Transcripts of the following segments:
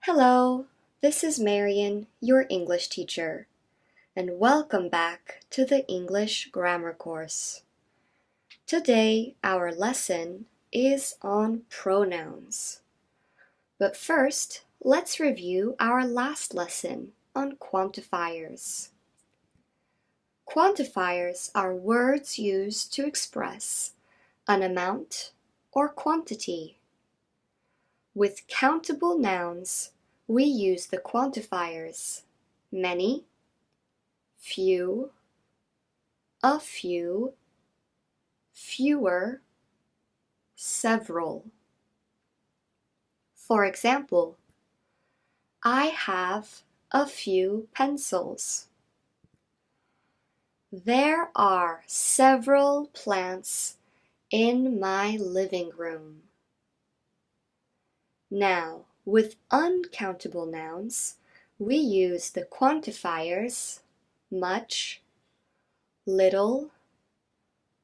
Hello, this is Marian, your English teacher, and welcome back to the English Grammar course. Today, our lesson is on pronouns. But first, let's review our last lesson on quantifiers. Quantifiers are words used to express an amount or quantity. With countable nouns, we use the quantifiers many, few, a few, fewer, several. For example, I have a few pencils. There are several plants in my living room. Now, with uncountable nouns, we use the quantifiers much, little,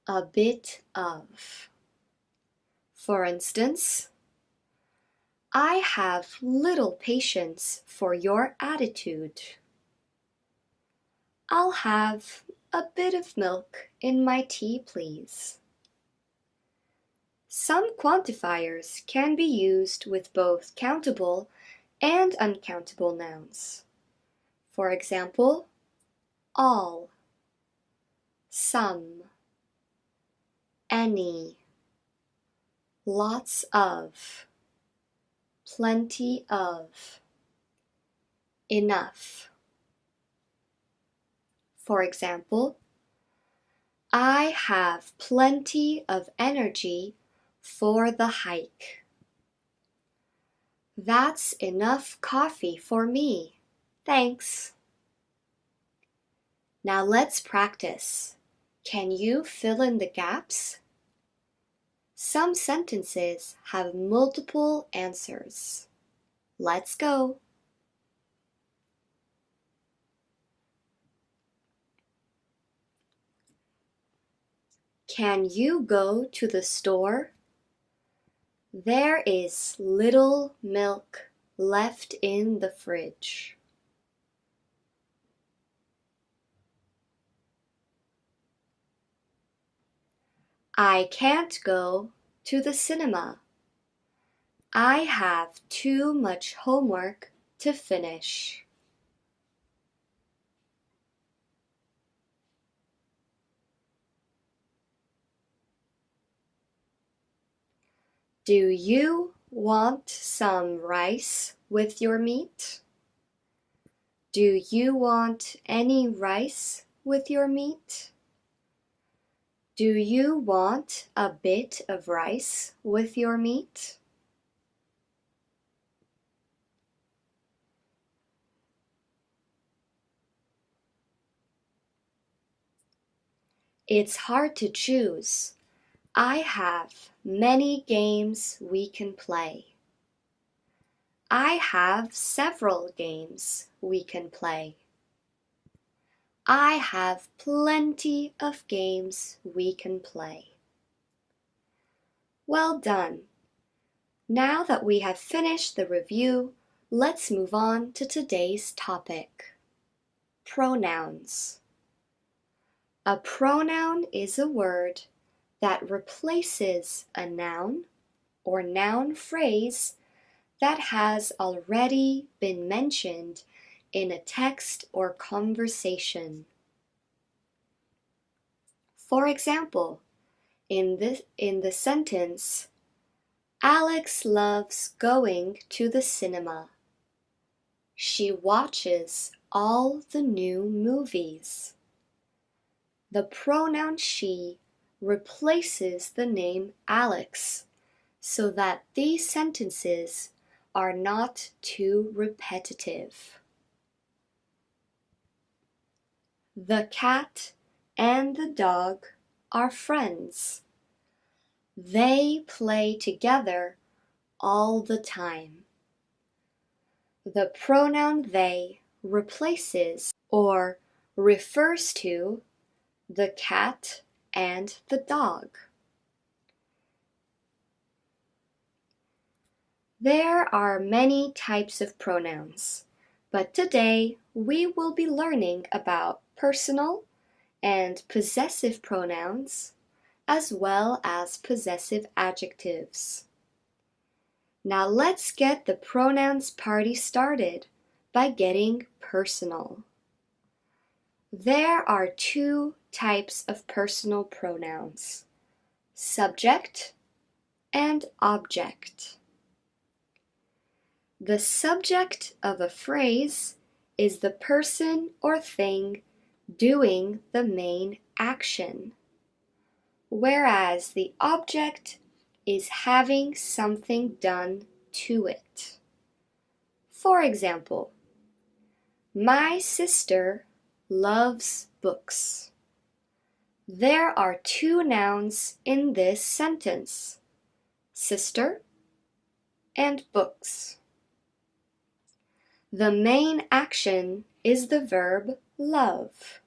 a bit of. For instance, I have little patience for your attitude. I'll have a bit of milk in my tea, please. Some quantifiers can be used with both countable and uncountable nouns. For example, all, some, any, lots of, plenty of, enough. For example, I have plenty of energy for the hike. That's enough coffee for me, thanks. Now let's practice. Can you fill in the gaps? Some sentences have multiple answers. Let's go. Can you go to the store? There is little milk left in the fridge. I can't go to the cinema. I have too much homework to finish. Do you want some rice with your meat? Do you want any rice with your meat? Do you want a bit of rice with your meat? It's hard to choose. I have many games we can play. I have several games we can play. I have plenty of games we can play. Well done. Now that we have finished the review, let's move on to today's topic. Pronouns. A pronoun is a word that replaces a noun or noun phrase that has already been mentioned in a text or conversation. For example, in the sentence, Alex loves going to the cinema. She watches all the new movies. The pronoun she replaces the name Alex so that these sentences are not too repetitive. The cat and the dog are friends. They play together all the time. The pronoun they replaces or refers to the cat and the dog. There are many types of pronouns, but today we will be learning about personal and possessive pronouns, as well as possessive adjectives. Now let's get the pronouns party started by getting personal. There are two types of personal pronouns, subject and object. The subject of a phrase is the person or thing doing the main action, whereas the object is having something done to it. For example, my sister loves books. There are two nouns in this sentence, sister and books. The main action is the verb love.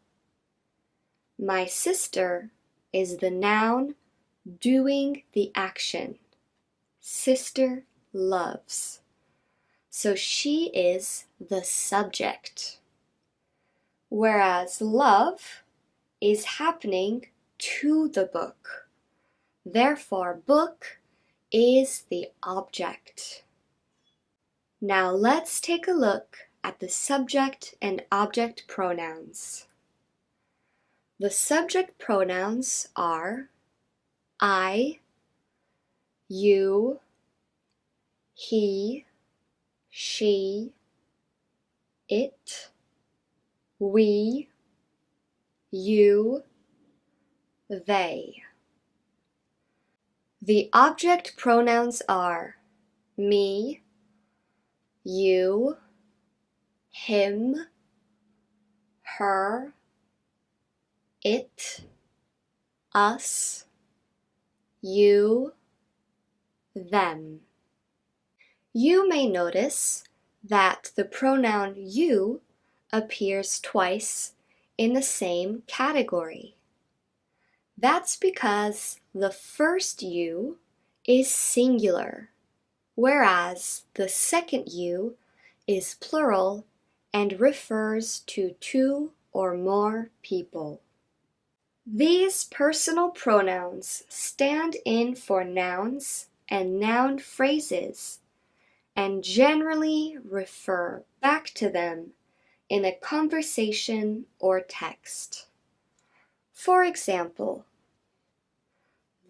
My sister is the noun doing the action. Sister loves. So she is the subject. Whereas love is happening to the book. Therefore, book is the object. Now let's take a look at the subject and object pronouns. The subject pronouns are I, you, he, she, it, we, you, they. The object pronouns are me, you, him, her, it, us, you, them. You may notice that the pronoun you appears twice in the same category. That's because the first you is singular, whereas the second you is plural and refers to two or more people. These personal pronouns stand in for nouns and noun phrases and generally refer back to them in a conversation or text. For example,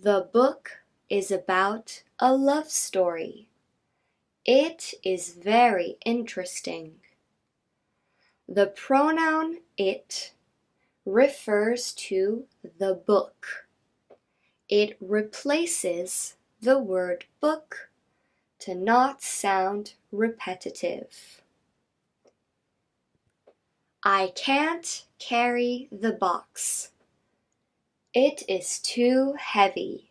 the book is about a love story. It is very interesting. The pronoun it refers to the book. It replaces the word book to not sound repetitive. I can't carry the box. It is too heavy.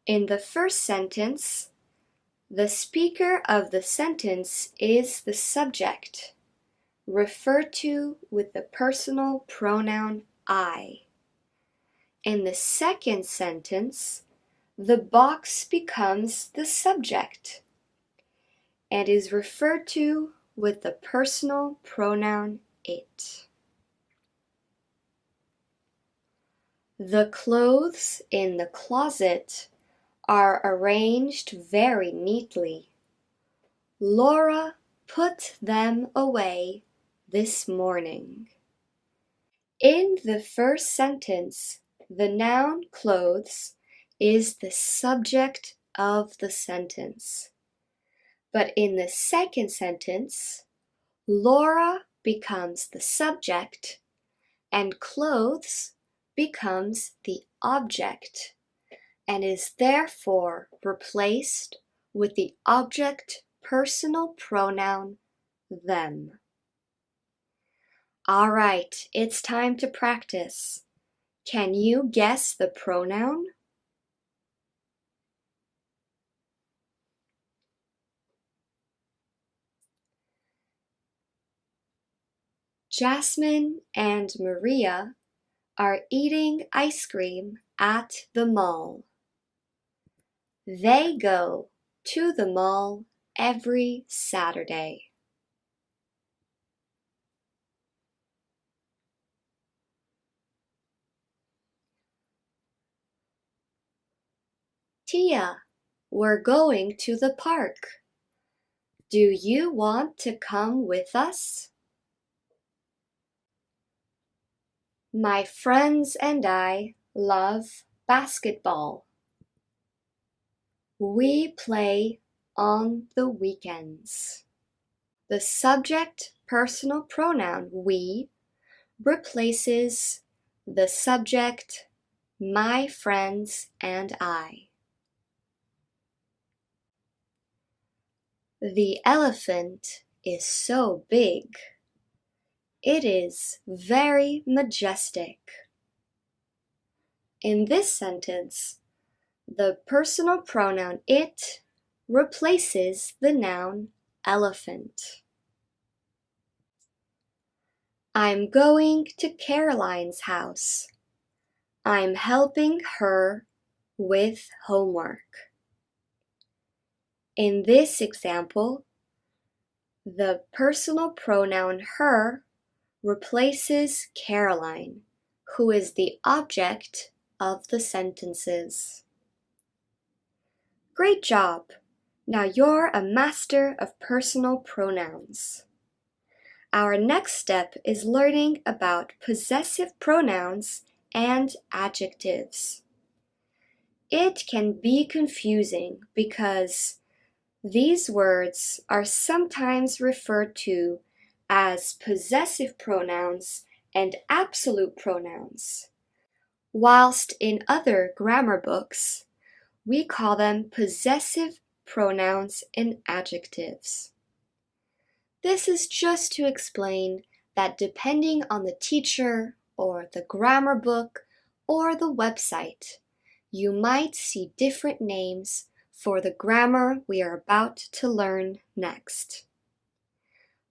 In the first sentence, the speaker of the sentence is the subject, referred to with the personal pronoun I. In the second sentence, the box becomes the subject and is referred to with the personal pronoun it. The clothes in the closet are arranged very neatly. Laura put them away this morning. In the first sentence, the noun clothes is the subject of the sentence. But in the second sentence, Laura becomes the subject and clothes becomes the object and is therefore replaced with the object personal pronoun them. All right, it's time to practice. Can you guess the pronoun? Jasmine and Maria are eating ice cream at the mall. They go to the mall every Saturday. Tia, we're going to the park. Do you want to come with us? My friends and I love basketball. We play on the weekends. The subject personal pronoun we replaces the subject my friends and I. The elephant is so big. It is very majestic. In this sentence, the personal pronoun it replaces the noun elephant. I'm going to Caroline's house. I'm helping her with homework. In this example, the personal pronoun her replaces Caroline, who is the object of the sentences. Great job! Now you're a master of personal pronouns. Our next step is learning about possessive pronouns and adjectives. It can be confusing because these words are sometimes referred to as possessive pronouns and absolute pronouns, whilst in other grammar books, we call them possessive pronouns and adjectives. This is just to explain that depending on the teacher or the grammar book or the website, you might see different names for the grammar we are about to learn next.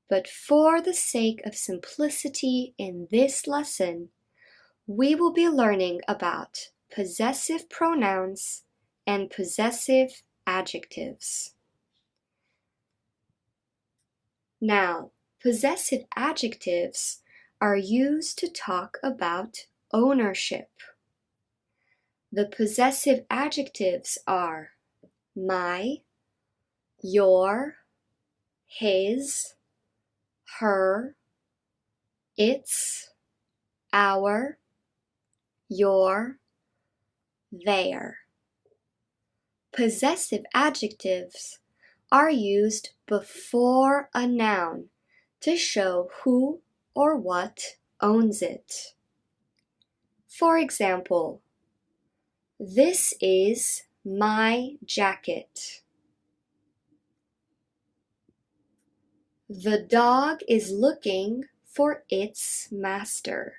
But for the sake of simplicity in this lesson, we will be learning about possessive pronouns and possessive adjectives. Now, possessive adjectives are used to talk about ownership. The possessive adjectives are my, your, his, her, its, our, your, their. Possessive adjectives are used before a noun to show who or what owns it. For example, this is my jacket. The dog is looking for its master.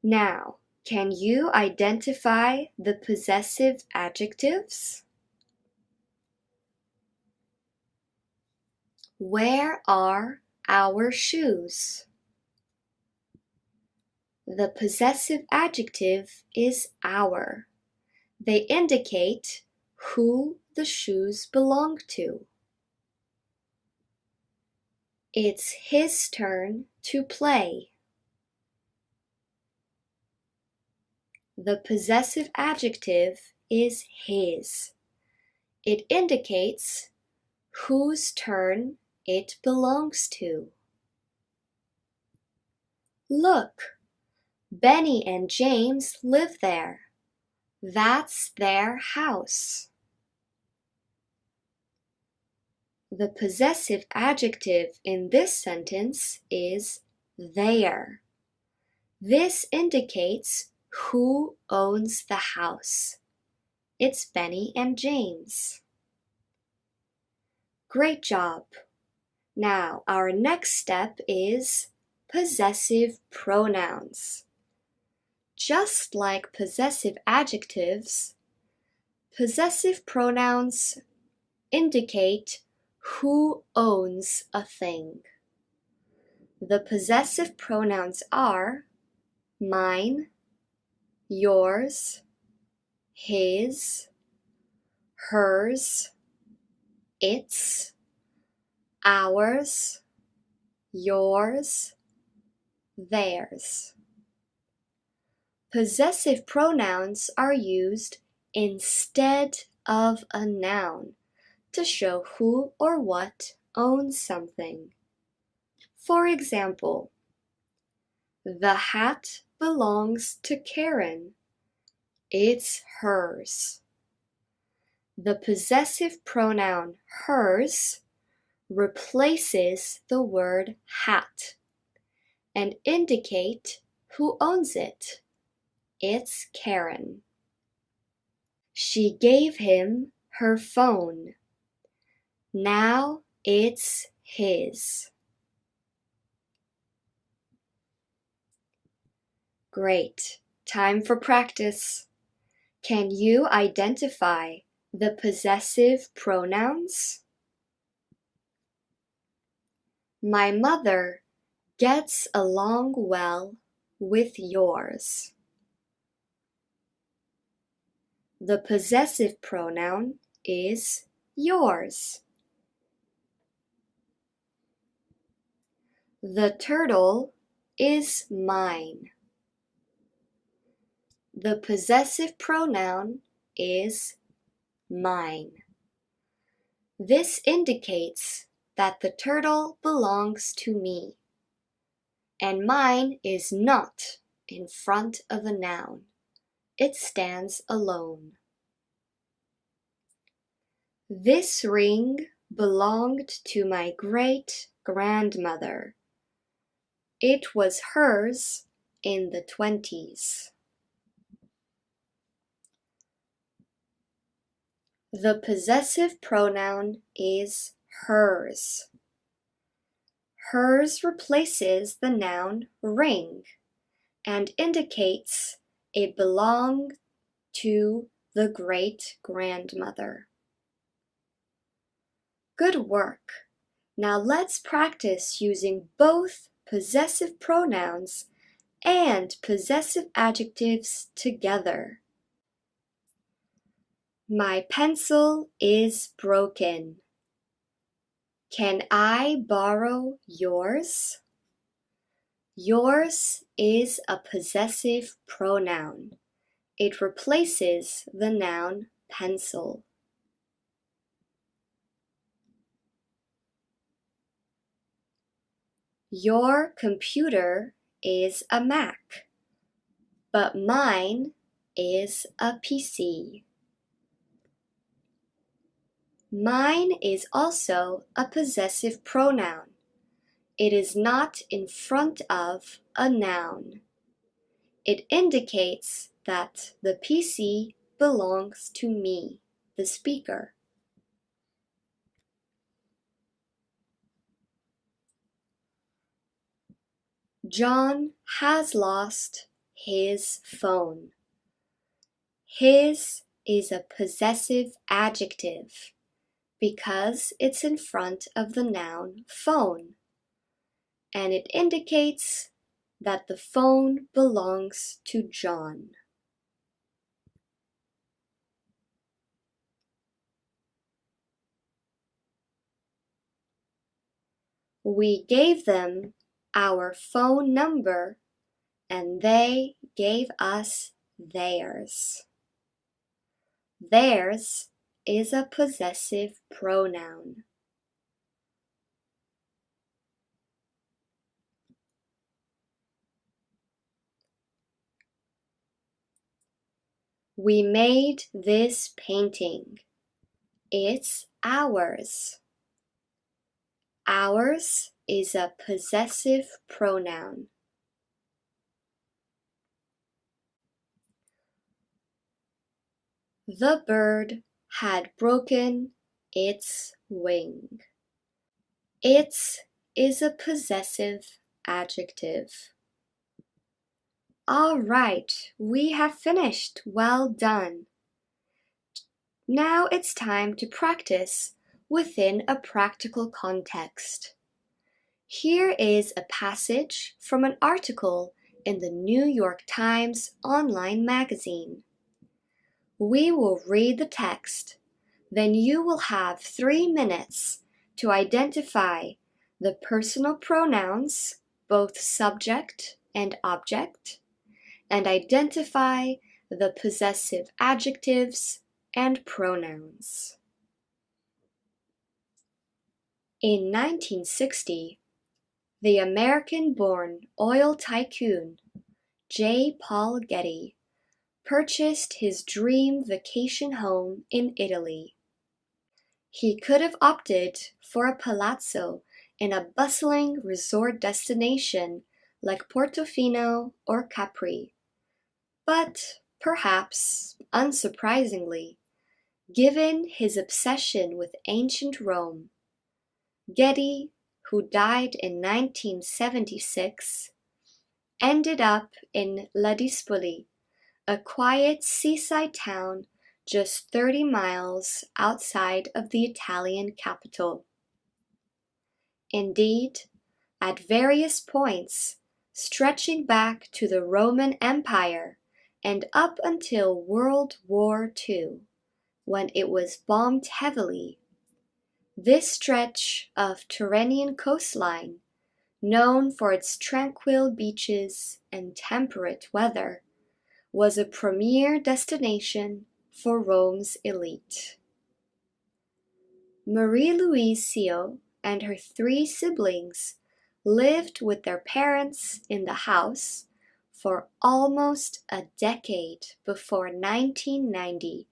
Now, can you identify the possessive adjectives? Where are our shoes? The possessive adjective is our. They indicate who the shoes belong to. It's his turn to play. The possessive adjective is his. It indicates whose turn it belongs to. Look, Benny and James live there. That's their house. The possessive adjective in this sentence is their. This indicates who owns the house. It's Benny and James. Great job! Now, our next step is possessive pronouns. Just like possessive adjectives, possessive pronouns indicate who owns a thing. The possessive pronouns are mine, yours, his, hers, its, ours, yours, theirs. Possessive pronouns are used instead of a noun to show who or what owns something. For example, the hat belongs to Karen. It's hers. The possessive pronoun hers replaces the word hat and indicate who owns it. It's Karen. She gave him her phone. Now it's his. Great. Time for practice. Can you identify the possessive pronouns? My mother gets along well with yours. The possessive pronoun is yours. The turtle is mine. The possessive pronoun is mine. This indicates that the turtle belongs to me, and mine is not in front of a noun. It stands alone. This ring belonged to my great-grandmother. It was hers in the 20s. The possessive pronoun is hers. Hers replaces the noun ring and indicates it belonged to the great-grandmother. Good work! Now let's practice using both possessive pronouns and possessive adjectives together. My pencil is broken. Can I borrow yours? Yours is a possessive pronoun. It replaces the noun pencil. Your computer is a Mac, but mine is a PC. Mine is also a possessive pronoun. It is not in front of a noun. It indicates that the PC belongs to me, the speaker. John has lost his phone. His is a possessive adjective because it's in front of the noun phone, and it indicates that the phone belongs to John. We gave them our phone number and they gave us theirs. Theirs is a possessive pronoun. We made this painting. It's ours. Ours is a possessive pronoun. The bird had broken its wing. Its is a possessive adjective. All right, we have finished. Well done. Now it's time to practice within a practical context. Here is a passage from an article in the New York Times online magazine. We will read the text, then you will have 3 minutes to identify the personal pronouns, both subject and object, and identify the possessive adjectives and pronouns. In 1960, the American-born oil tycoon J. Paul Getty purchased his dream vacation home in Italy. He could have opted for a palazzo in a bustling resort destination like Portofino or Capri, but perhaps, unsurprisingly, given his obsession with ancient Rome, Getty, who died in 1976, ended up in Ladispoli, a quiet seaside town just 30 miles outside of the Italian capital. Indeed, at various points, stretching back to the Roman Empire and up until World War II, when it was bombed heavily, this stretch of Tyrrhenian coastline, known for its tranquil beaches and temperate weather, was a premier destination for Rome's elite. Marie-Louise Sio and her 3 siblings lived with their parents in the house for almost a decade before 1990,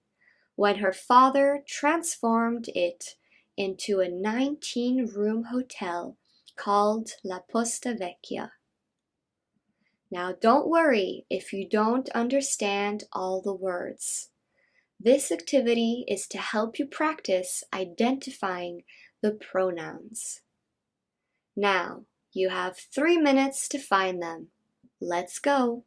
when her father transformed it into a 19-room hotel called La Posta Vecchia. Now don't worry if you don't understand all the words. This activity is to help you practice identifying the pronouns. Now, you have 3 minutes to find them. Let's go!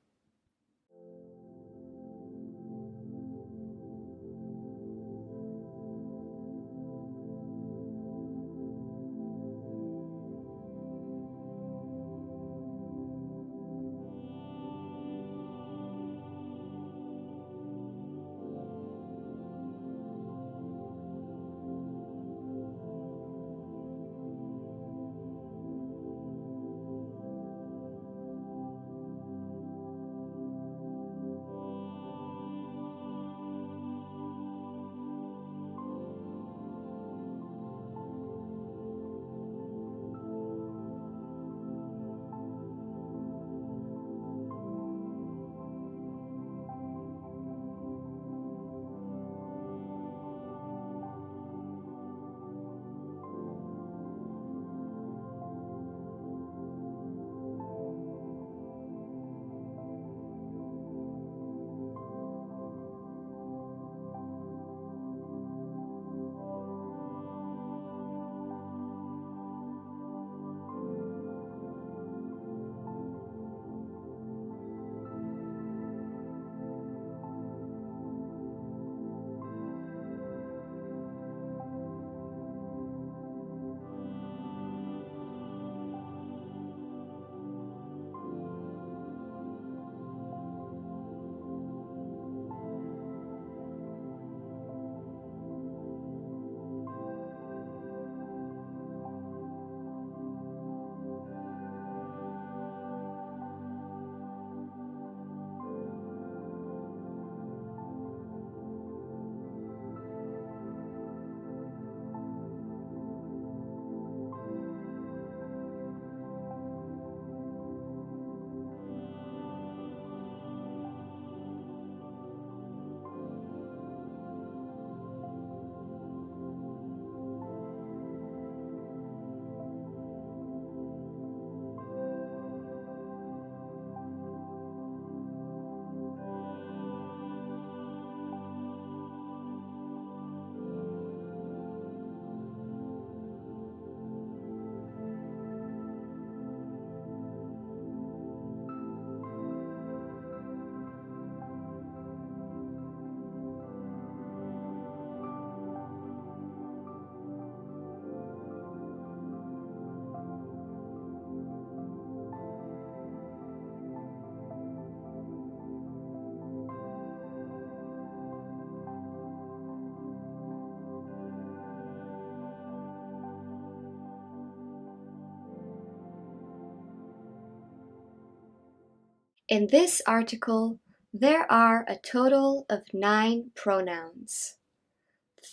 In this article, there are a total of 9 pronouns.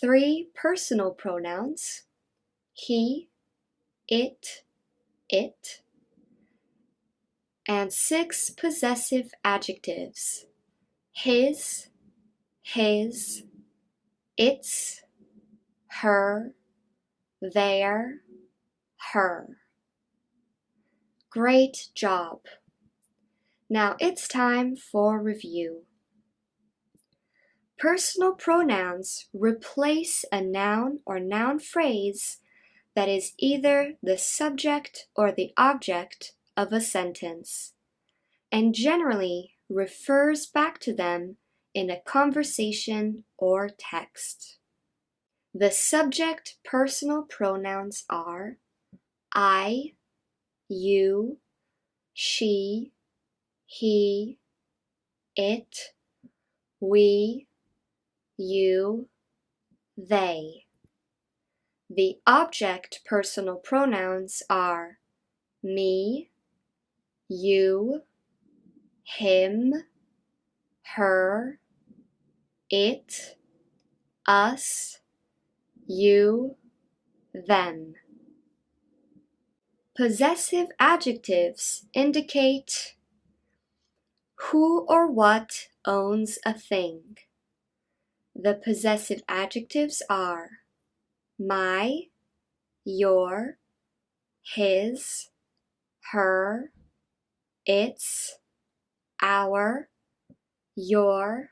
3 personal pronouns, he, it, and 6 possessive adjectives, his, its, her, their, her. Great job! Now it's time for review. Personal pronouns replace a noun or noun phrase that is either the subject or the object of a sentence, and generally refers back to them in a conversation or text. The subject personal pronouns are I, you, she, he, it, we, you, they. The object personal pronouns are me, you, him, her, it, us, you, them. Possessive adjectives indicate who or what owns a thing. The possessive adjectives are my, your, his, her, its, our, your,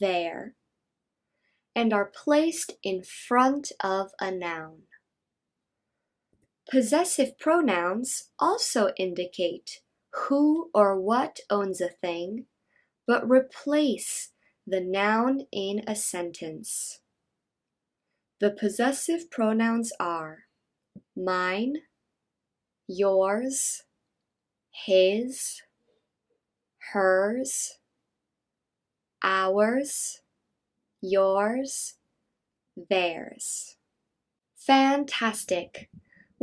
their, and are placed in front of a noun. Possessive pronouns also indicate who or what owns a thing, but replace the noun in a sentence. The possessive pronouns are mine, yours, his, hers, ours, yours, theirs. Fantastic!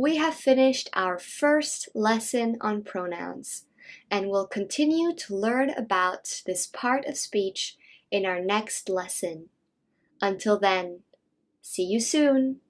We have finished our first lesson on pronouns, and we'll continue to learn about this part of speech in our next lesson. Until then, see you soon!